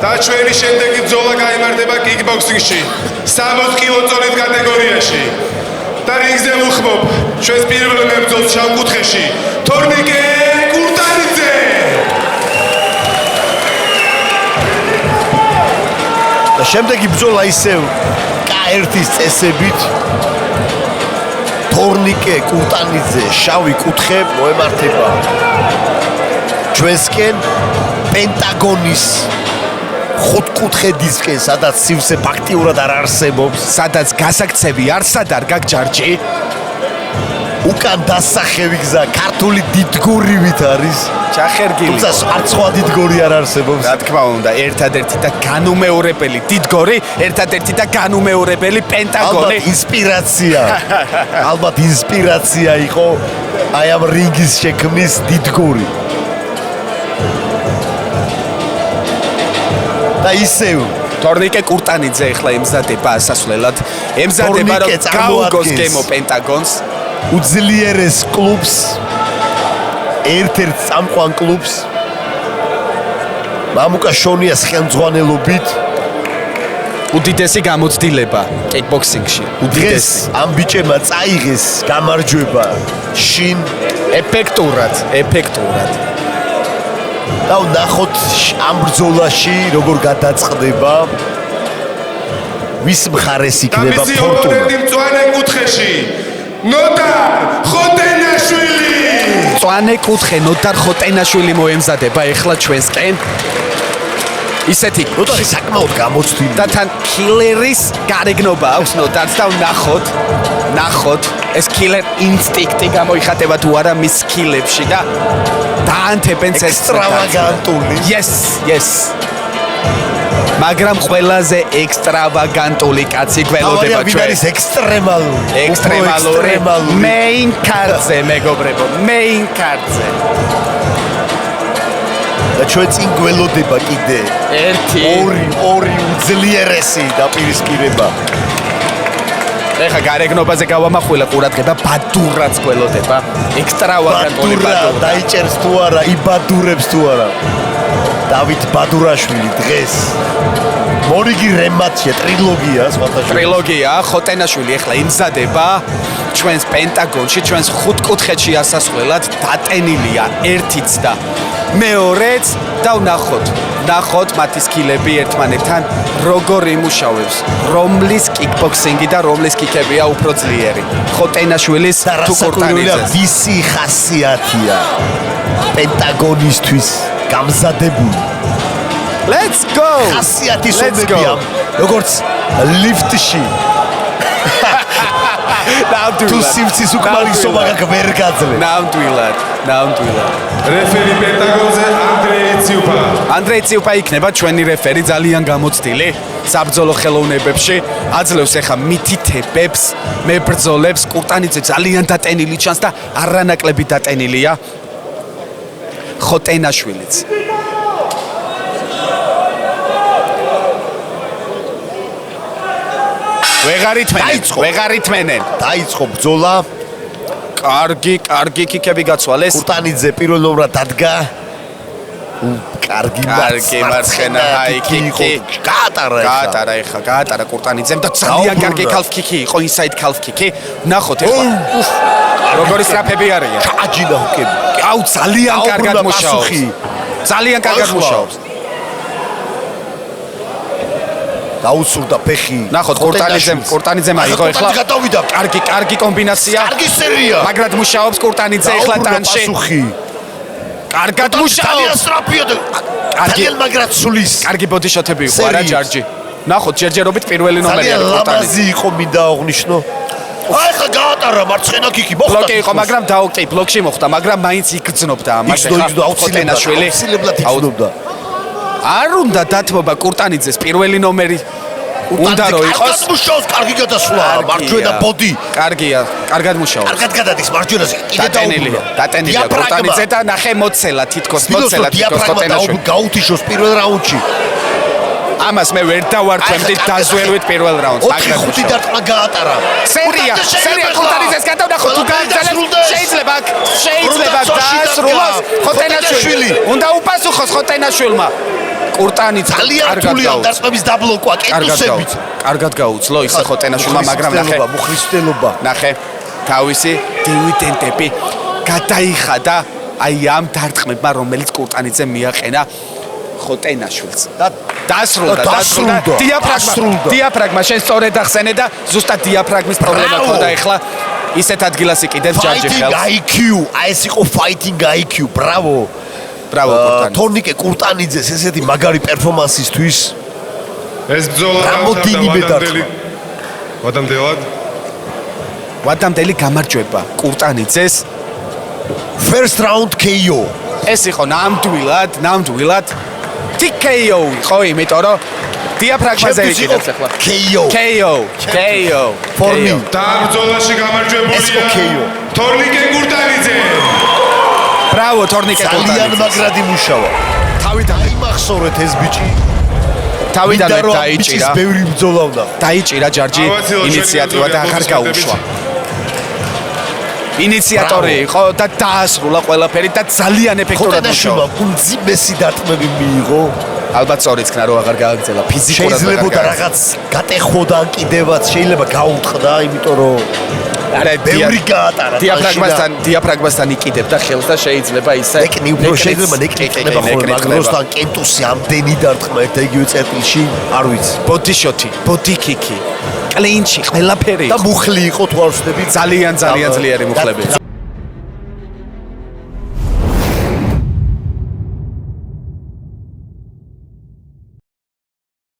და ჩვენი შემდეგი ბრძოლა გაიმართება კიკბოქსინგში 60 კილოწოლის კატეგორიაში და რინგზე უხმობ ჩვენს პირველ მებრძოლს შავკუთხეში თორნიკე კურტანიძე და შემდეგი ბრძოლა ისევ K1-ის წესებით თორნიკე კურტანიძე შავი კუთხე მოემართება ჩვენსკენ პენტაგონის ხუთკუთხედისკენ, სადაც სივსე ფაქტიურად არ არსებობს, სადაც გასაქცევი არსად არ გაგჯარჯი. უკან დასახევი გზა ქართული დიდგორივით არის. ჩახერგილი. თუმცა არც სხვა დიდგორი არ არსებობს. რა თქმა უნდა, ერთადერთი და განუმეორებელი დიდგორი, ერთადერთი და განუმეორებელი პენტაგონი. ალბათ ინსპირაცია იყო აი ამ რინგის შექმნის დიდგორი. და ისევ თორნიკე კურტანიძე ახლა ემზადება ასასვლელად. ემზადება რომ გაუგოს გემო პენტაგონს. უძლიერეს კლუბს, ერთ-ერთ წამყვან კლუბს. მამუკა შონიას ხელმძღვანელობით უდიდესი გამოცდილება კიკბოქსინგში. უდიდესი ამ ბიჭებმა წაიღეს გამარჯვება შინ ეფექტურად. და ნახოთ ამ ბრძოლაში როგორ გადაწყდება ვის მხარეს იქნება ფორტუნა. და მისი ოპონენტი მწვანე კუთხეში ნოდარ ხოტენაშვილი. მწვანე კუთხე ნოდარ ხოტენაშვილი მოემზადება ახლა ჩვენსკენ. ისეთი ნოდარი საკმაოდ გამოცდილი და თან კილერის გარეგნობა აქვს ნოდარს და ნახოთ ეს კილერ ინსტინქტი გამოიხატება თუ არა მის სკილებში და დაანთებენ ეს ექსტრავაგანტული. Yes. მაგრამ ყველაზე ექსტრავაგანტული კაცი გველოდება ჩვენ. არის ექსტრემალური. main card-ზე მეგობრებო, main card-ზე. და ჩვენ წინ გველოდება კიდე ორი უძლიერესი დაპირისპირება. ეხა გარეგნობაზე გავამახვილე ყურადღება ბადურაც გველოდება. ექსტრავაგანტული ბადურა. დაიჭერს თუ არა, იბადურებს თუ არა. დავით ბადურაშვილი დღეს მორიგი რემატჩია, ტრილოგია, ხოტენაშვილი ახლა იმზადება ჩვენს პენტაგონში, ჩვენს ხუთკუთხედში ასასვლელად დატენილია ერთიც და მეორეც და ნახოთ მათი სკილები ერთმანეთთან როგორ იმუშავებს, რომლის კიკბოქსინგი და რომლის კიკებია უფრო ძლიერი. ხოტენაშვილის თუ კურტანიძეს. ვისი ხასიათია პენტაგონისთვის გამზადებული. Let's go! ხასიათის ომებია, როგორც ლიფტში. თუ სივცის უკმარისობა ვერ გაძლევ. ნამდვილად. რეფერი პენტაგონზე ანდრეი ციუპა იქნება ჩვენი რეფერი, ძალიან გამოცდილი საბრძოლო ხელოვნებებში. აძლევს ახლა მითითებებს, მებრძოლებს. კურტანიძე ძალიან დატენილი ჩანს და არანაკლები დატენილია. ხოტენაშვილიც. ვეღარ ითმენენ. დაიწყო ბრძოლა. კარგი კიკები გაცვალეს. კურტანიძე პირველ ნომრად დადგა. კარგი მარცხენა ჰაიკიკი. გაატარა კურტანიძემ და ძალიან კარგი ქალფ კიკი იყო, ინსაიდ ქალფ კიკი. ნახოთ ახლა. როგორი სტრაფები არიან. კაჯინა ჰოკები. აუ ძალიან კარგად მუშაობს. დაუსურდა ფეხი. ნახოთ კურტანიძემ აიღო ახლა. კარგი კომბინაცია. კარგი სერია. მაგრად მუშაობს კურტანიძე ახლა ტანში. კარგად მუშაობს. კარგი მაგრად სulis. კარგი ბოდიშოთები იყო არა ჯარჯი. ნახოთ ჯერჯერობით პირველი ნომერი არის კურტანიძე. ლამაზი იყო მინდა აღნიშნო. აი ხა გაატარა მარცხენა კიკი მოხდა. ბლოკი იყო, მაგრამ ბლოკში მოხდა, მაგრამ მაინც იგრძნობდა ამას ახლა ხოტენაშვილი. არ უნდა დათმობა კურტანიძეს პირველი ნომერი. უნდა რომ იყოს. მუშაობს კარგი გადასვლა, მარჯვენა ბოდი. კარგია, კარგად მუშაობს. კარგად გადადის მარჯვენაზე. კიდე დატენილია კურტანიძე და ნახე მოცელა თითქოს ხოტენაშვილი. გაუთიშოს პირველ რაუნდში. ამას მე ვერ დავარქვემდი დაზვერვით პირველ რაუნდს. მაგრამ 5 დარტყმა გაატარა. სერია კურტანიძეს გადავნახოთ თუ გააგზავნებს შეიძლება დაასრულოს ხოტენაშვილი. უნდა უპასუხოს ხოტენაშვილმა. კურტანიც ძალიან რთულია დარტყმების დაბლოკვა კენტუსებით. კარგად გაუძლო ისე ხოტენაშვილმა, მაგრამ ნახე, მუხლისმტელობა. ნახე, თავისი დივიდენდები გადაიხადა აი ამ დარტყმებმა, რომელიც კურტანიძე მიაყენა ხოტენაშვილს. და დასრულდა. დიაფრაგმა შენ სწორედ ახსენე და ზუსტად დიაფრაგმის პრობლემა ქონდა ეხლა ისეთ ადგილას იყიდებ ჯარჯი ხელს. Fighting IQ, აი ეს იყო fighting IQ, ბრავო. ბრავო კურტანიძე. თორნიკე კურტანიძეს ესეთი მაგარი პერფორმანსისთვის ეს ბრძოლა ვადამდელი გამარჯვება კურტანიძეს. first round KO. ეს იყო ნამდვილად TKO იყო, იმიტომ რომ დიაფრაგმაზე იყიდებს ახლა. KO. For me. და ბრძოლაში გამარჯვებულია თორნიკე კურტანიძე. ბრავო თორნიკე კურტანიძე. ძალიან მაგრად იმუშავა. თავიდან იმახსოვრეთ ეს ბიჭი. თავიდანვე დაიჭირა. ბევრი ბრძოლა უნდა. დაიჭირა ჯარჯი ინიციატივა და აღარ გაუშვა. ინიციატორი იყო და დაასრულა ყველაფერი და ძალიან ეფექტურად მუშაობდა. უმძიმესი დარტყმები მიიღო. ალბათ სწორიც რო აღარ გააგრძელა ფიზიკურად. შეიძლება რაღაც გატეხოდა კიდევაც, შეიძლება გაუტყდა, იმიტომ რომ არა ბევრი გაატარა. დიაფრაგმასთან იყიდებდა ხელს და შეიძლება ისე ნეკნი უფრო შეიძლება ნეკნიება ხოლმე, მაგრამ როსთან კენტუსი ამდენი დარტყმა ერთ იგივე წერტილში, არ ვიცი. ბოდიშოთი, ბოდიკიკი, კლინჩი, ყველაფერი და მუხლი იყო თუ არ ვსდები. ძალიან ძლიერი მუხლები.